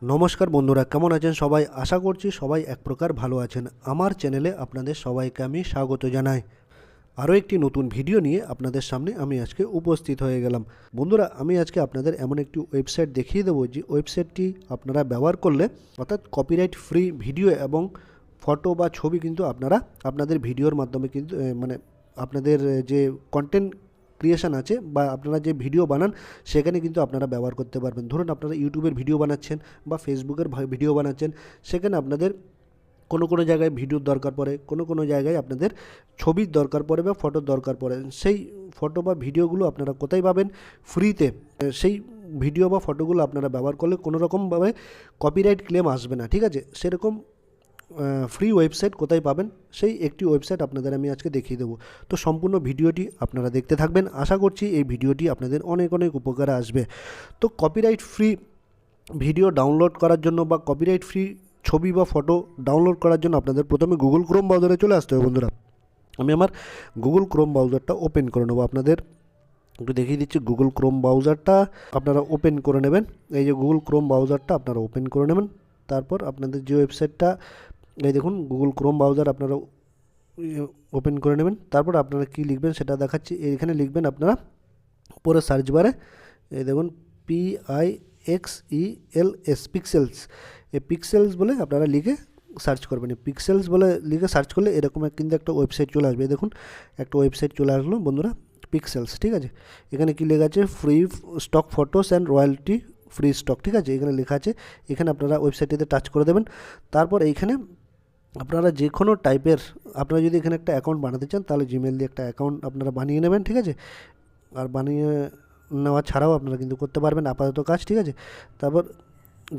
নমস্কার বন্ধুরা, কেমন আছেন সবাই? আশা করছি সবাই এক প্রকার ভালো আছেন। আমার চ্যানেলে আপনাদের সবাইকে আমি স্বাগত জানাই। আরও একটি নতুন ভিডিও নিয়ে আপনাদের সামনে আমি আজকে উপস্থিত হয়ে গেলাম। বন্ধুরা, আমি আজকে আপনাদের এমন একটি ওয়েবসাইট দেখিয়ে দেবো যে ওয়েবসাইটটি আপনারা ব্যবহার করলে অর্থাৎ কপিরাইট ফ্রি ভিডিও এবং ফটো বা ছবি কিন্তু আপনারা আপনাদের ভিডিওর মাধ্যমে কিন্তু আপনাদের যে কন্টেন্ট ক্রিয়েশন আছে বা আপনারা যে ভিডিও বানান সেখানে কিন্তু আপনারা ব্যবহার করতে পারবেন। ধরুন আপনারা ইউটিউবের ভিডিও বানাচ্ছেন বা ফেসবুকের ভিডিও বানাচ্ছেন, সেখানে আপনাদের কোনো জায়গায় ভিডিওর দরকার পড়ে, কোনো জায়গায় আপনাদের ছবির দরকার পড়ে বা ফটোর দরকার পড়ে। সেই ফটো বা ভিডিওগুলো আপনারা কোথায় পাবেন? ফ্রিতে। সেই ভিডিও বা ফটোগুলো আপনারা ব্যবহার করলে কোনো রকমভাবে কপিরাইট ক্লেম আসবে না, ঠিক আছে? সেরকম ফ্রি ওয়েবসাইট কোথায় পাবেন সেই একটি ওয়েবসাইট আপনাদের আমি আজকে দেখিয়ে দেবো। তো সম্পূর্ণ ভিডিওটি আপনারা দেখতে থাকবেন। আশা করছি এই ভিডিওটি আপনাদের অনেক অনেক উপকারে আসবে। তো কপিরাইট ফ্রি ভিডিও ডাউনলোড করার জন্য বা কপিরাইট ফ্রি ছবি বা ফটো ডাউনলোড করার জন্য আপনাদের প্রথমে গুগল ক্রোম ব্রাউজারে চলে আসতে হবে। বন্ধুরা, আমি আমার গুগল ক্রোম ব্রাউজারটা ওপেন করে নেবো। আপনাদের একটু দেখিয়ে দিচ্ছি। গুগল ক্রোম ব্রাউজারটা আপনারা ওপেন করে নেবেন। এই যে গুগল ক্রোম ব্রাউজারটা আপনারা ওপেন করে নেবেন। তারপর আপনাদের যে ওয়েবসাইটটা, এই দেখুন গুগল ক্রোম ব্রাউজার আপনারা ওপেন করে নেবেন। তারপর আপনারা কি লিখবেন সেটা দেখাচ্ছি। এখানে লিখবেন আপনারা পরে সার্চ বারে, এই দেখুন PIXELS পিক্সেলস, এই পিক্সেলস বলে আপনারা লিখে সার্চ করবেন। এই পিক্সেলস বলে লিখে সার্চ করলে এরকম কিন্তু একটা ওয়েবসাইট চলে আসবে। দেখুন একটা ওয়েবসাইট চলে আসলো বন্ধুরা, পিক্সেলস, ঠিক আছে? এখানে কি লেখা আছে? Free stock photos and royalty free stock, ঠিক আছে? এখানে লেখা আছে। এখানে আপনারা ওয়েবসাইটটিতে টাচ করে দেবেন। তারপর এইখানে আপনারা যে কোনো টাইপের, আপনারা যদি এখানে একটা অ্যাকাউন্ট বানাতে চান তাহলে জিমেল দিয়ে একটা অ্যাকাউন্ট আপনারা বানিয়ে নেবেন, ঠিক আছে? আর বানিয়ে নেওয়া ছাড়াও আপনারা কিন্তু করতে পারবেন আপাতত কাজ, ঠিক আছে? তারপর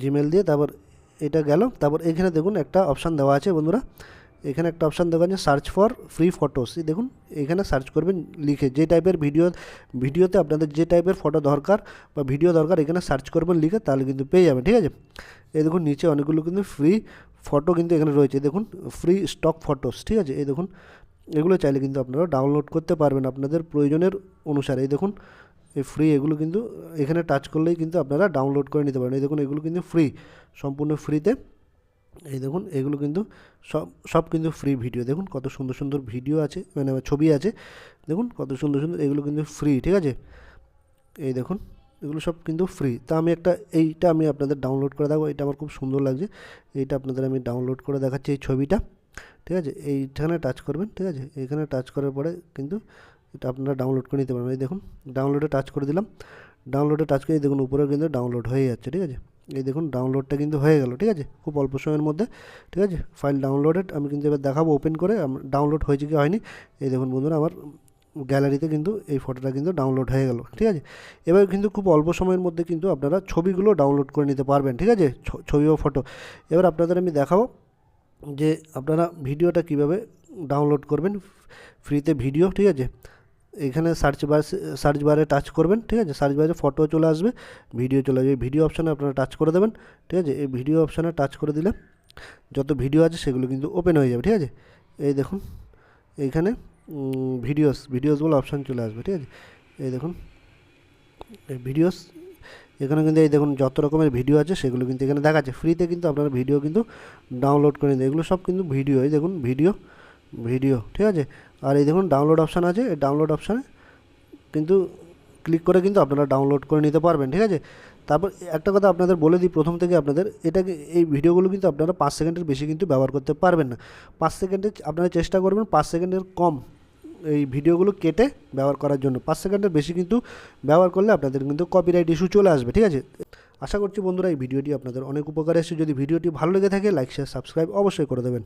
জিমেল দিয়ে তারপর এটা গেল। তারপর এখানে দেখুন একটা অপশান দেওয়া আছে বন্ধুরা, এখানে একটা অপশান দেওয়া আছে সার্চ ফর ফ্রি ফটোস। দেখুন এখানে সার্চ করবেন লিখে যে টাইপের ভিডিওতে আপনাদের যে টাইপের ফটো দরকার বা ভিডিও দরকার, এখানে সার্চ করবেন লিখে, তাহলে কিন্তু পেয়ে যাবেন, ঠিক আছে? এই দেখুন নিচে অনেকগুলো কিন্তু ফ্রি ফটো কিন্তু এখানে রয়েছে। দেখুন ফ্রি স্টক ফটোস, ঠিক আছে? এই দেখুন এগুলো চাইলে কিন্তু আপনারা ডাউনলোড করতে পারবেন আপনাদের প্রয়োজনের অনুসারে। এই দেখুন এই ফ্রি, এগুলো কিন্তু এখানে টাচ করলেই কিন্তু আপনারা ডাউনলোড করে নিতে পারেন। এই দেখুন এগুলো কিন্তু ফ্রি, সম্পূর্ণ ফ্রিতে। এই দেখুন এগুলো কিন্তু সব কিন্তু ফ্রি ভিডিও। দেখুন কত সুন্দর সুন্দর ভিডিও আছে, ছবি আছে। দেখুন কত সুন্দর সুন্দর, এগুলো কিন্তু ফ্রি, ঠিক আছে? এই দেখুন এগুলো সব কিন্তু ফ্রি। তা আমি এইটা আমি আপনাদের ডাউনলোড করে দেখাবো। এটা আমার খুব সুন্দর লাগছে, এইটা আপনাদের আমি ডাউনলোড করে দেখাচ্ছি এই ছবিটা, ঠিক আছে? এইখানে টাচ করবেন, ঠিক আছে? এইখানে টাচ করার পরে কিন্তু এটা আপনারা ডাউনলোড করে নিতে পারবেন। এই দেখুন ডাউনলোডে টাচ করে দিলাম। ডাউনলোডে টাচ করে দেখুন উপরে কিন্তু ডাউনলোড হয়ে যাচ্ছে, ঠিক আছে? এই দেখুন ডাউনলোডটা কিন্তু হয়ে গেল, ঠিক আছে? খুব অল্প সময়ের মধ্যে, ঠিক আছে? File downloaded. আমি কিন্তু এবার দেখাবো ওপেন করে ডাউনলোড হয়েছে কি হয়নি। এই দেখুন বন্ধুরা, আমার গ্যালারিতে কিন্তু এই ফটোটা কিন্তু ডাউনলোড হয়ে গেল, ঠিক আছে? এবার কিন্তু খুব অল্প সময়ের মধ্যে কিন্তু আপনারা ছবিগুলো ডাউনলোড করে নিতে পারবেন, ঠিক আছে? ছবি ও ফটো। এবার আপনাদের আমি দেখাবো যে আপনারা ভিডিওটা কিভাবে ডাউনলোড করবেন ফ্রিতে ভিডিও, ঠিক আছে? এখানে সার্চ বারে টাচ করবেন, ঠিক আছে? সার্চ বারে ফটো চলে আসবে, ভিডিও চলে আসবে। ভিডিও অপশানে আপনারা টাচ করে দেবেন, ঠিক আছে? এই ভিডিও অপশানে টাচ করে দিলে যত ভিডিও আছে সেগুলো কিন্তু ওপেন হয়ে যাবে, ঠিক আছে? এই দেখুন এইখানে ভিডিওস বলে অপশান চলে আসবে, ঠিক আছে? এই দেখুন এই ভিডিওস, এখানে কিন্তু এই দেখুন যত রকমের ভিডিও আছে সেগুলো কিন্তু এখানে দেখাচ্ছে। ফ্রিতে কিন্তু আপনারা ভিডিও কিন্তু ডাউনলোড করে নিন। এগুলো সব কিন্তু ভিডিও, এই দেখুন ভিডিও, ঠিক আছে? আর এই দেখুন ডাউনলোড অপশান আছে, এই ডাউনলোড অপশানে কিন্তু ক্লিক করে কিন্তু আপনারা ডাউনলোড করে নিতে পারবেন, ঠিক আছে? তারপর একটা কথা আপনাদের বলে দিই প্রথম থেকে, আপনাদের এই ভিডিওগুলো কিন্তু আপনারা 5 সেকেন্ডের বেশি কিন্তু ব্যবহার করতে পারবেন না। 5 সেকেন্ডে আপনারা চেষ্টা করবেন 5 সেকেন্ডের কম এই ভিডিওগুলো কেটে ব্যবহার করার জন্য। 5 সেকেন্ডের বেশি কিন্তু ব্যবহার করলে আপনাদের কিন্তু কপিরাইট ইস্যু চলে আসবে, ঠিক আছে? আশা করছি বন্ধুরা এই ভিডিওটি আপনাদের অনেক উপকারে এসেছে। যদি ভিডিওটি ভালো লেগে থাকে লাইক শেয়ার সাবস্ক্রাইব অবশ্যই করে দেবেন।